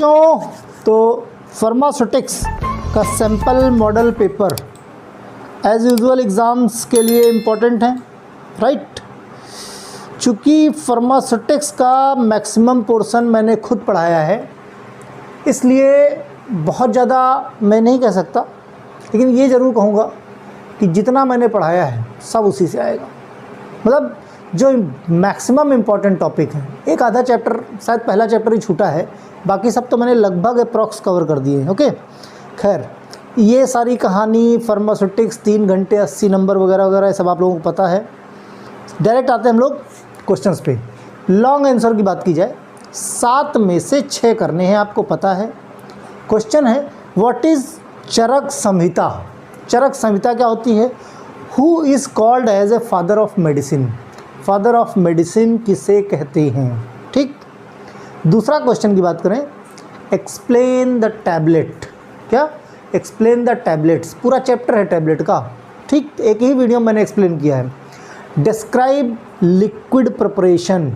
तो फार्मास्यूटिक्स का sample model paper as usual exams के लिए इम्पोर्टेंट है, राइट। चूँकि फार्मास्यूटिक्स का मैक्सिमम पोर्शन मैंने खुद पढ़ाया है, इसलिए बहुत ज़्यादा मैं नहीं कह सकता, लेकिन ये ज़रूर कहूँगा कि जितना मैंने पढ़ाया है सब उसी से आएगा। मतलब जो मैक्सिमम इम्पॉर्टेंट टॉपिक है, एक आधा चैप्टर, शायद पहला चैप्टर ही छूटा है, बाकी सब तो मैंने लगभग अप्रॉक्स कवर कर दिए हैं। ओके, खैर ये सारी कहानी फार्मास्यूटिक्स 3 घंटे 80 नंबर वगैरह वगैरह सब आप लोगों को पता है। डायरेक्ट आते हैं हम लोग क्वेश्चंस पे। लॉन्ग आंसर की बात की जाए, 7 में से 6 करने हैं, आपको पता है। क्वेश्चन है व्हाट इज़ चरक संहिता। चरक संहिता क्या होती है? Who is called as a father of medicine. Father of medicine किसे कहते हैं? ठीक। दूसरा क्वेश्चन की बात करें, एक्सप्लेन द टैबलेट। क्या? Explain the tablets. पूरा चैप्टर है टैबलेट का, ठीक, एक ही वीडियो मैंने एक्सप्लेन किया है। Describe liquid preparation.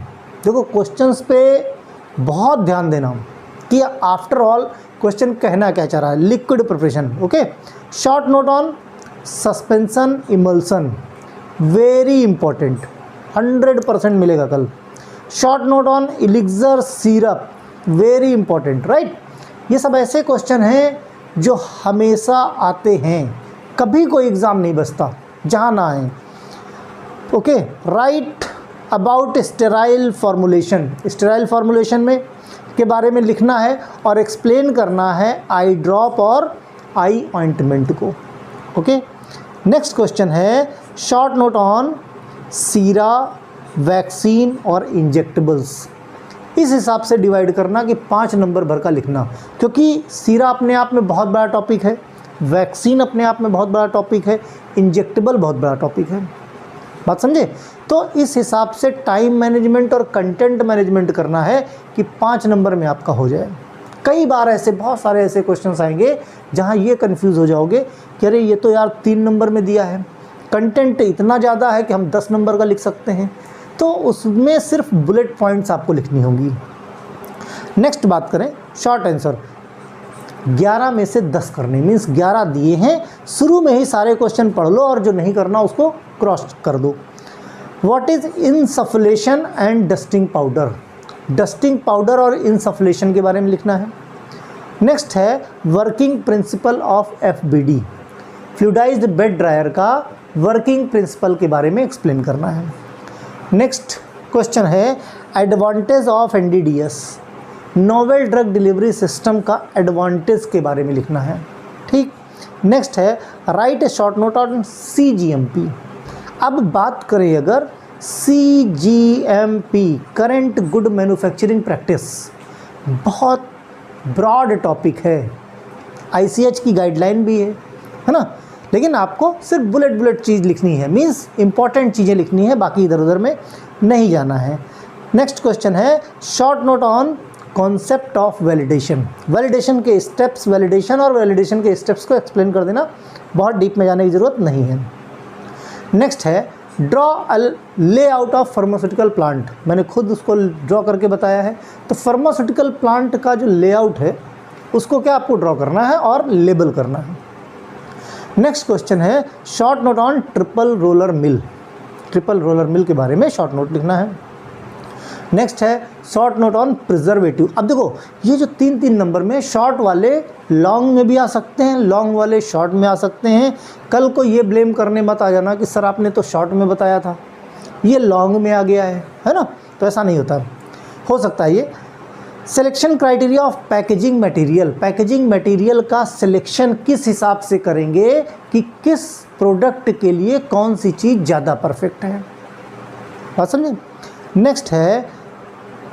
देखो क्वेश्चंस पे बहुत ध्यान देना कि आफ्टर ऑल क्वेश्चन कहना क्या चाह रहा है। Liquid preparation, okay. Short note on suspension emulsion, very important, 100% मिलेगा कल। Short note on elixir syrup, very important, right. ये सब ऐसे क्वेश्चन हैं जो हमेशा आते हैं, कभी कोई एग्ज़ाम नहीं बचता जहाँ ना आए। Okay, right about sterile formulation. Sterile formulation में के बारे में लिखना है और एक्सप्लेन करना है आई ड्रॉप और आई ऑइंटमेंट को। ओके, नेक्स्ट क्वेश्चन है short note on Sira, vaccine और इंजेक्टेबल्स। इस हिसाब से डिवाइड करना कि 5 नंबर भर का लिखना, क्योंकि सीरा अपने आप में बहुत बड़ा टॉपिक है, वैक्सीन अपने आप में बहुत बड़ा टॉपिक है, इंजेक्टेबल बहुत बड़ा टॉपिक है। बात समझे? तो इस हिसाब से टाइम मैनेजमेंट और कंटेंट मैनेजमेंट करना है कि 5 नंबर में आपका हो जाए। कई बार ऐसे बहुत सारे ऐसे क्वेश्चंस आएंगे जहां ये कंफ्यूज हो जाओगे कि अरे ये तो यार 3 नंबर में दिया है, कंटेंट इतना ज़्यादा है कि हम 10 नंबर का लिख सकते हैं, तो उसमें सिर्फ बुलेट पॉइंट्स आपको लिखनी होंगी। नेक्स्ट बात करें शॉर्ट आंसर, 11 में से 10 करने, मीन्स 11 दिए हैं, शुरू में ही सारे क्वेश्चन पढ़ लो और जो नहीं करना उसको क्रॉस कर दो। What is insufflation and dusting powder. Dusting powder और इनसफलेशन के बारे में लिखना है। नेक्स्ट है working principle of FBD, fluidized bed dryer का वर्किंग प्रिंसिपल के बारे में एक्सप्लेन करना है। नेक्स्ट क्वेश्चन है advantage of NDDS, novel drug delivery system का एडवांटेज के बारे में लिखना है, ठीक। नेक्स्ट है write a short note on CGMP। अब बात करें अगर CGMP, current good manufacturing practice, बहुत ब्रॉड टॉपिक है, ICH की गाइडलाइन भी है ना, लेकिन आपको सिर्फ बुलेट चीज़ लिखनी है, मीन्स इंपॉर्टेंट चीज़ें लिखनी है, बाकी इधर उधर में नहीं जाना है। नेक्स्ट क्वेश्चन है short note on concept of validation. Validation के स्टेप्स, वैलिडेशन और वैलिडेशन के स्टेप्स को एक्सप्लेन कर देना, बहुत डीप में जाने की ज़रूरत नहीं है। नेक्स्ट है draw a layout of pharmaceutical plant. मैंने खुद उसको ड्रॉ करके बताया है। तो फार्मास्यूटिकल प्लांट का जो लेआउट है उसको क्या आपको ड्रॉ करना है और लेबल करना है। नेक्स्ट क्वेश्चन है short note on triple roller mill. Triple roller mill के बारे में शॉर्ट नोट लिखना है। नेक्स्ट है शॉर्ट नोट ऑन प्रिजर्वेटिव। अब देखो ये जो 3-3 नंबर में, शॉर्ट वाले लॉन्ग में भी आ सकते हैं, लॉन्ग वाले शॉर्ट में आ सकते हैं। कल को ये ब्लेम करने मत आ जाना कि सर आपने तो शॉर्ट में बताया था, ये लॉन्ग में आ गया है ना, तो ऐसा नहीं होता। हो सकता है ये selection criteria of packaging material. Packaging material का सिलेक्शन किस हिसाब से करेंगे कि किस प्रोडक्ट के लिए कौन सी चीज़ ज़्यादा परफेक्ट है, बात समझे। नेक्स्ट है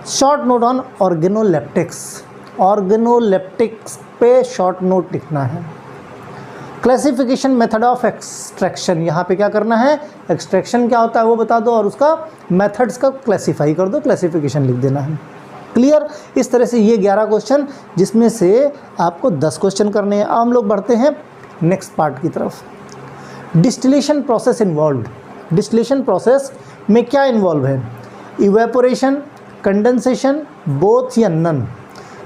शॉर्ट नोट ऑन ऑर्गेनोलेप्टिक्स। ऑर्गेनोलेप्टिक्स पे शॉर्ट नोट लिखना है। क्लासिफिकेशन मेथड ऑफ एक्सट्रैक्शन, यहाँ पे क्या करना है, एक्सट्रैक्शन क्या होता है वो बता दो और उसका मेथड्स का क्लासीफाई कर दो, क्लासिफिकेशन लिख देना है। क्लियर? इस तरह से ये 11 क्वेश्चन, जिसमें से आपको 10 क्वेश्चन करने हैं। अब हम लोग बढ़ते हैं नेक्स्ट पार्ट की तरफ। Distillation process involved. Distillation process में क्या इन्वॉल्व है? इवेपोरेशन, कंडेंसेशन, बोथ या नन।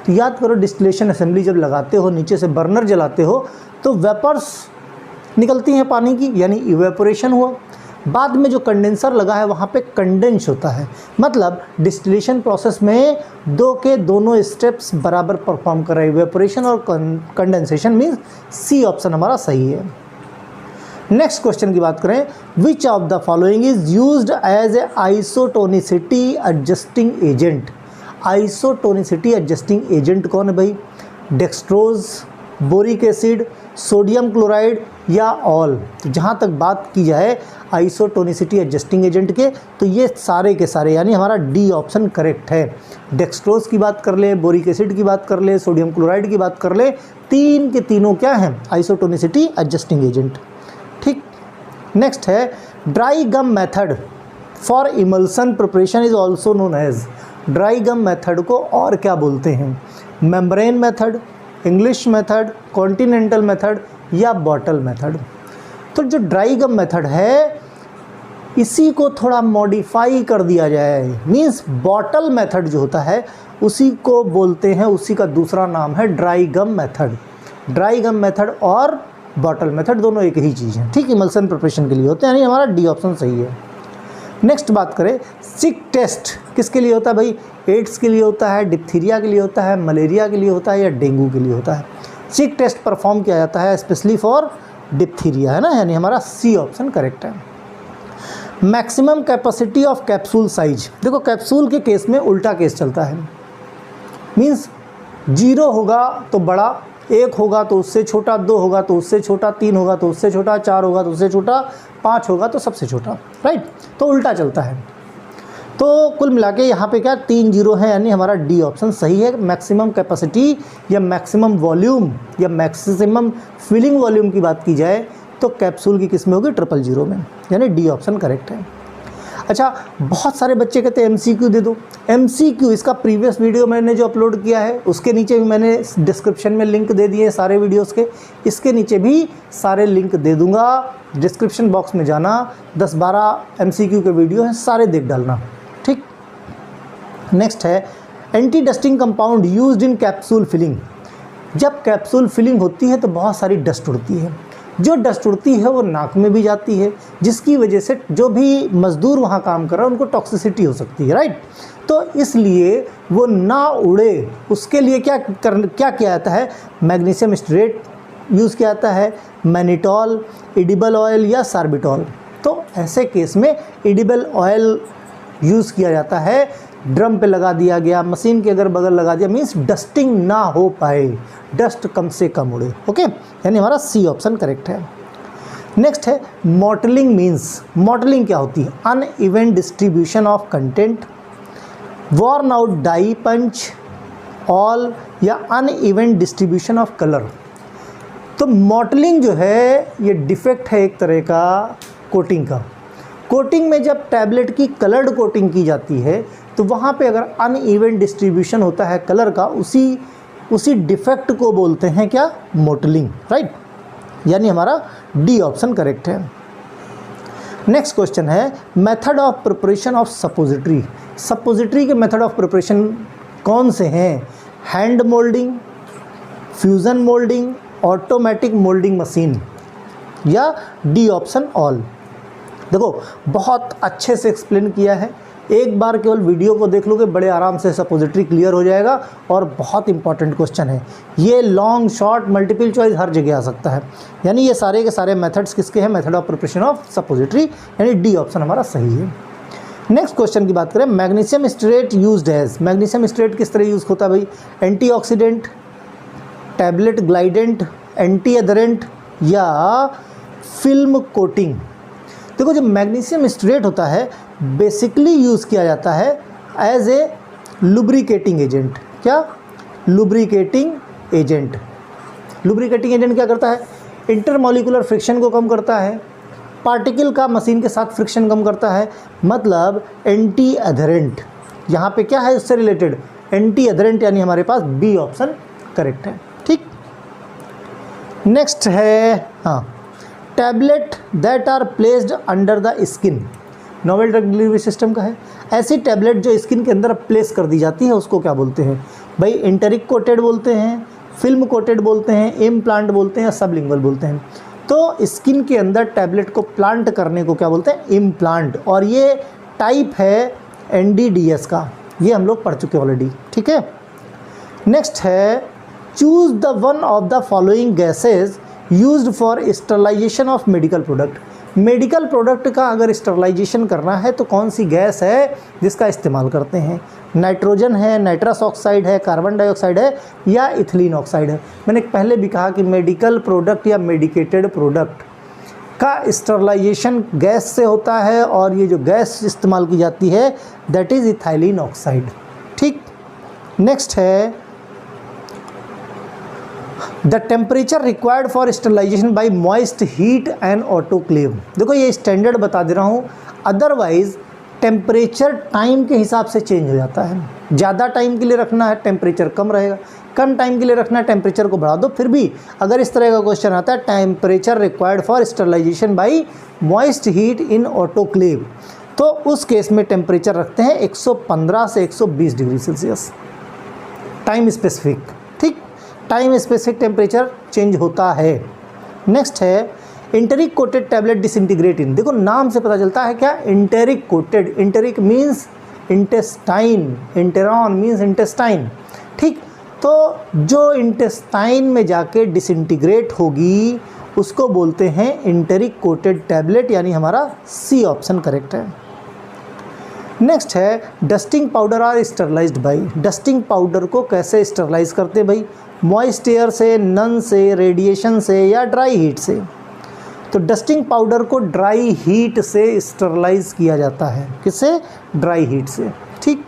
तो याद करो डिस्टिलेशन असेंबली जब लगाते हो, नीचे से बर्नर जलाते हो तो वेपर्स निकलती हैं पानी की, यानी इवेपोरेशन हुआ। बाद में जो कंडेंसर लगा है वहाँ पे कंडेंस होता है, मतलब डिस्टिलेशन प्रोसेस में दो के दोनों स्टेप्स बराबर परफॉर्म कर रहे हैं, इवेपोरेशन और कंडेंसेशन, मीन्स सी ऑप्शन हमारा सही है। नेक्स्ट क्वेश्चन की बात करें, which of the following is used as a isotonicity adjusting agent. Isotonicity adjusting agent कौन है भाई? Dextrose, boric acid, sodium chloride या ऑल। तो जहाँ तक बात की जाए आइसोटोनिसिटी एडजस्टिंग एजेंट के, तो ये सारे के सारे, यानी हमारा डी ऑप्शन करेक्ट है। डेक्सट्रोज की बात कर ले, बोरिक एसिड की बात कर ले, सोडियम क्लोराइड की बात कर ले, तीन के तीनों क्या हैं? Isotonicity adjusting agent. ठीक, नेक्स्ट है dry gum method for emulsion preparation is also known as. Dry gum method को और क्या बोलते हैं? Membrane method, English method, continental method या बॉटल मेथड। तो जो ड्राई गम मेथड है इसी को थोड़ा मॉडिफाई कर दिया जाए, मींस बॉटल मेथड जो होता है उसी को बोलते हैं, उसी का दूसरा नाम है dry gum method. Dry gum method और बॉटल मेथड दोनों एक ही चीज़ है। ठीक, इमल्सन प्रिपरेशन के लिए होते हैं, यानी हमारा डी ऑप्शन सही है। नेक्स्ट बात करें, सिक टेस्ट किसके लिए होता है भाई? एड्स के लिए होता है, डिप्थीरिया के लिए होता है, मलेरिया के लिए होता है या डेंगू के लिए होता है? सिक टेस्ट परफॉर्म किया जाता है स्पेशली फॉर डिप्थीरिया, है ना, यानी हमारा सी ऑप्शन करेक्ट है। Maximum capacity of capsule size. देखो कैप्सूल के केस में उल्टा केस चलता है, मीन्स 0 होगा तो बड़ा, 1 होगा तो उससे छोटा, 2 होगा तो उससे छोटा, 3 होगा तो उससे छोटा, 4 होगा तो उससे छोटा, 5 होगा तो सबसे छोटा, राइट। तो उल्टा चलता है। तो कुल मिला के यहाँ पे क्या 3 0 है, यानी हमारा डी ऑप्शन सही है। मैक्सिमम कैपेसिटी या मैक्सिमम वॉल्यूम या मैक्सिमम फिलिंग वॉल्यूम की बात की जाए तो कैप्सूल की किस में होगी? 000 में, यानी डी ऑप्शन करेक्ट है। अच्छा, बहुत सारे बच्चे कहते हैं MCQ दे दो। MCQ इसका प्रीवियस वीडियो मैंने जो अपलोड किया है उसके नीचे भी मैंने डिस्क्रिप्शन में लिंक दे दिए सारे वीडियोस के, इसके नीचे भी सारे लिंक दे दूंगा। डिस्क्रिप्शन बॉक्स में जाना, 10-12 MCQ के वीडियो हैं, सारे देख डालना। ठीक, नेक्स्ट है anti dusting compound used in capsule filling. जब कैप्सूल फिलिंग होती है तो बहुत सारी डस्ट उड़ती है, जो डस्ट उड़ती है वो नाक में भी जाती है, जिसकी वजह से जो भी मज़दूर वहाँ काम कर रहा है उनको टॉक्सिसिटी हो सकती है, राइट। तो इसलिए वो ना उड़े उसके लिए क्या किया जाता है? मैग्नीशियम स्ट्रेट यूज़ किया जाता है, मैनिटॉल, एडिबल ऑयल या सार्बिटॉल। तो ऐसे केस में एडिबल ऑयल यूज़ किया जाता है, ड्रम पे लगा दिया गया, मशीन के अगर बगल लगा दिया, मीन्स डस्टिंग ना हो पाए, डस्ट कम से कम उड़े। ओके, यानी हमारा सी ऑप्शन करेक्ट है। नेक्स्ट है मॉटलिंग मीन्स। मॉटलिंग क्या होती है? Uneven distribution of content, worn out die punch, all या अनइवन डिस्ट्रीब्यूशन ऑफ कलर। तो मॉटलिंग जो है ये डिफेक्ट है एक तरह का कोटिंग का। कोटिंग में जब टैबलेट की कलर्ड कोटिंग की जाती है तो वहाँ पे अगर अनइवन डिस्ट्रीब्यूशन होता है कलर का, उसी डिफेक्ट को बोलते हैं क्या? Mottling, right. यानी हमारा डी ऑप्शन करेक्ट है। नेक्स्ट क्वेश्चन है method of preparation of suppository. Suppository के मेथड ऑफ प्रिपरेशन कौन से हैं? Hand moulding, fusion moulding, automatic moulding machine या डी ऑप्शन ऑल। देखो बहुत अच्छे से एक्सप्लेन किया है, एक बार केवल वीडियो को देख लोगे बड़े आराम से सपोजिटरी क्लियर हो जाएगा। और बहुत इंपॉर्टेंट क्वेश्चन है ये, लॉन्ग शॉर्ट मल्टीपल चॉइस हर जगह आ सकता है। यानी ये सारे के सारे मेथड्स किसके हैं? Method of preparation of suppository, यानी डी ऑप्शन हमारा सही है। नेक्स्ट क्वेश्चन की बात करें, magnesium stearate used as. Magnesium stearate किस तरह यूज़ होता है भाई? Antioxidant, tablet glidant, anti adherent या फिल्म कोटिंग। देखो जो मैग्नीशियम स्ट्रेट होता है बेसिकली यूज़ किया जाता है एज ए लुब्रिकेटिंग एजेंट। क्या? Lubricating agent. लुब्रिकेटिंग एजेंट क्या करता है? इंटरमॉलिकुलर फ्रिक्शन को कम करता है, पार्टिकल का मशीन के साथ फ्रिक्शन कम करता है, मतलब एंटी एडहेरेंट। यहाँ पे क्या है उससे रिलेटेड? एंटी एडहेरेंट, यानी हमारे पास बी ऑप्शन करेक्ट है। ठीक, नेक्स्ट है tablet that are placed under the skin. Novel drug delivery system का है। ऐसी टैबलेट जो स्किन के अंदर प्लेस कर दी जाती है उसको क्या बोलते हैं? भाई एंटेरिक कोटेड बोलते हैं, फिल्म कोटेड बोलते हैं, इम्प्लांट बोलते हैं, सबलिंगुअल बोलते हैं। तो स्किन के अंदर टैबलेट को प्लांट करने को क्या बोलते हैं? इम्प्लांट। और ये टाइप है NDDS का, ये हम लोग पढ़ चुके ऑलरेडी, ठीक है। नेक्स्ट है choose the one of the following gases used for sterilisation of medical product. Medical product का अगर स्टरलाइजेशन करना है तो कौन सी गैस है जिसका इस्तेमाल करते हैं? नाइट्रोजन है, नाइट्रस ऑक्साइड है, कार्बन डाइऑक्साइड है या इथिलीन ऑक्साइड है। मैंने पहले भी कहा कि मेडिकल प्रोडक्ट या मेडिकेटेड प्रोडक्ट का स्टरलाइजेशन गैस से होता है और ये जो गैस इस्तेमाल की जाती है दैट इज़ इथाइलिन ऑक्साइड, ठीक। नेक्स्ट है the temperature required for sterilisation by moist heat and autoclave. देखो ये स्टैंडर्ड बता दे रहा हूँ, अदरवाइज टेम्परेचर टाइम के हिसाब से चेंज हो जाता है। ज़्यादा टाइम के लिए रखना है टेम्परेचर कम रहेगा, कम टाइम के लिए रखना है टेम्परेचर को बढ़ा दो। फिर भी अगर इस तरह का क्वेश्चन आता है temperature required for sterilisation by moist heat in autoclave, तो उस केस में टेम्परेचर रखते हैं 115 से 120 डिग्री सेल्सियस, टाइम स्पेसिफिक, ठीक। टाइम स्पेसिफिक टेम्परेचर चेंज होता है। नेक्स्ट है enteric coated tablet disintegrate in. देखो नाम से पता चलता है क्या, enteric coated, enteric means intestine, enteron means intestine, ठीक। तो जो इंटेस्टाइन में जाके डिसइंटीग्रेट होगी उसको बोलते हैं इंटेरिक कोटेड टैबलेट, यानी हमारा सी ऑप्शन करेक्ट है। नेक्स्ट है dusting powder are sterilised by. Dusting powder को कैसे स्टरलाइज करते हैं भाई? मॉइस्ट एयर से, नन से, रेडिएशन से या ड्राई हीट से। तो डस्टिंग पाउडर को ड्राई हीट से स्टरलाइज किया जाता है, किससे? ड्राई हीट से, ठीक।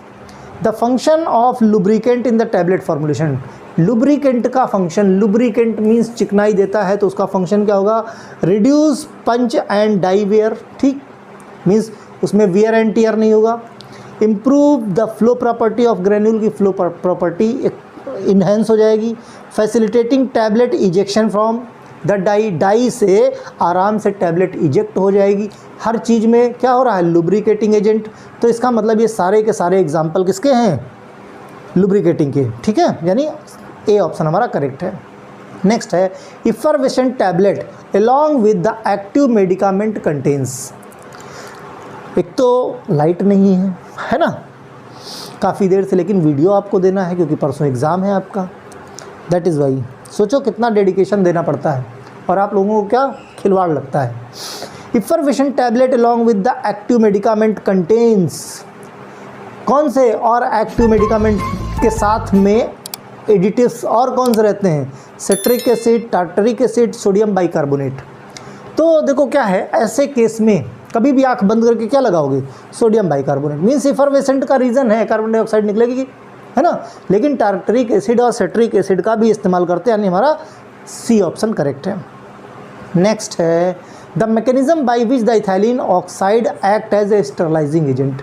The function of lubricant in the tablet formulation. Lubricant का फंक्शन, लुब्रिकेंट मीन्स चिकनाई देता है, तो उसका फंक्शन क्या होगा? Reduce punch and die wear, ठीक, मीन्स उसमें वियर एंड टियर नहीं होगा। Improve the flow property of granule की फ्लो प्रॉपर्टी इन्हेंस हो जाएगी। Facilitating tablet ejection from the die, die से आराम से टैबलेट इजेक्ट हो जाएगी। हर चीज़ में क्या हो रहा है? Lubricating agent. तो इसका मतलब ये सारे के सारे एग्जाम्पल किसके हैं? लुब्रिकेटिंग के, ठीक है, यानी ए ऑप्शन हमारा करेक्ट है। नेक्स्ट है effervescent tablet along with the active medicament contains. एक तो लाइट नहीं है ना, काफ़ी देर से, लेकिन वीडियो आपको देना है क्योंकि परसों एग्ज़ाम है आपका, दैट इज़ वाई। सोचो कितना डेडिकेशन देना पड़ता है और आप लोगों को क्या खिलवाड़ लगता है। Effervescent tablet along with the active medicament contains, कौन से और एक्टिव मेडिकामेंट के साथ में एडिटिव्स और कौन से रहते हैं? Citric acid, tartaric acid, sodium bicarbonate. तो देखो क्या है, ऐसे केस में कभी भी आंख बंद करके क्या लगाओगे? Sodium bicarbonate. मीन्स इफरवेसेंट का रीज़न है कार्बन डाइऑक्साइड निकलेगी, है ना, लेकिन टार्टरिक एसिड और सिट्रिक एसिड का भी इस्तेमाल करते हैं, यानी हमारा सी ऑप्शन करेक्ट है। नेक्स्ट है the mechanism by which the ethylene oxide act as a sterilizing agent.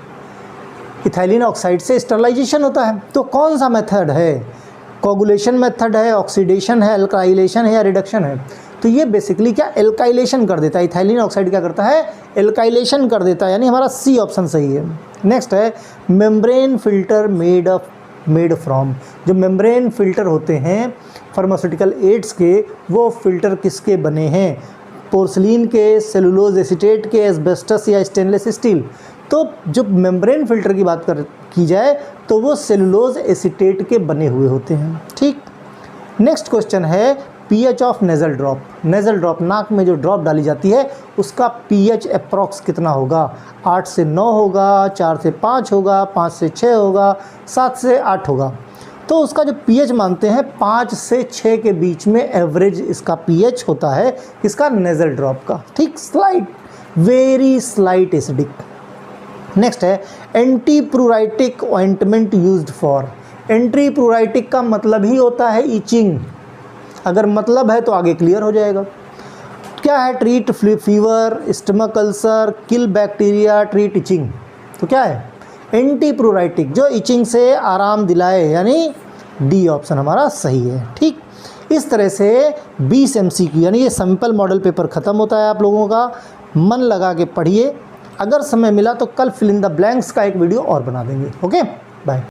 Ethylene oxide से स्टरलाइजेशन होता है, तो कौन सा मेथड है? कोगुलेशन मेथड है, ऑक्सीडेशन है, एल्काइलेशन है या रिडक्शन है? तो ये बेसिकली क्या एल्काइलेशन कर देता है। इथाइलिन ऑक्साइड क्या करता है? एल्काइलेशन कर देता है, यानी हमारा सी ऑप्शन सही है। नेक्स्ट है मेम्ब्रेन फिल्टर मेड फ्रॉम। जो मेम्ब्रेन फिल्टर होते हैं फार्मास्यूटिकल एड्स के, वो फिल्टर किसके बने हैं? पोर्सलिन के, सेलुलोज एसीटेट के, एस्बेस्टस या स्टेनलेस स्टील। तो जब मेम्ब्रेन फिल्टर की बात की जाए तो वो सेलुलोज एसीटेट के बने हुए होते हैं, ठीक। नेक्स्ट क्वेश्चन है pH of nasal drop. Nasal drop, नाक में जो ड्रॉप डाली जाती है उसका पीएच अप्रॉक्स कितना होगा? 8 से 9 होगा, 4 से 5 होगा, 5 से 6 होगा, 7 से 8 होगा। तो उसका जो पीएच मानते हैं 5 से 6 के बीच में एवरेज इसका पीएच होता है, किसका? नेज़ल ड्रॉप का, ठीक। Slight, very slight acidic. Next है anti pruritic ointment used for. Anti pruritic का मतलब ही होता है ईचिंग। अगर मतलब है तो आगे क्लियर हो जाएगा। क्या है? Treat fever, stomach ulcer, kill bacteria, treat itching. तो क्या है? एंटी प्रूराइटिक, जो इचिंग से आराम दिलाए, यानी डी ऑप्शन हमारा सही है, ठीक। इस तरह से 20 MCQ यानी ये सिंपल मॉडल पेपर ख़त्म होता है आप लोगों का। मन लगा के पढ़िए, अगर समय मिला तो कल फिल इन द ब्लैंक्स का एक वीडियो और बना देंगे। Okay, bye.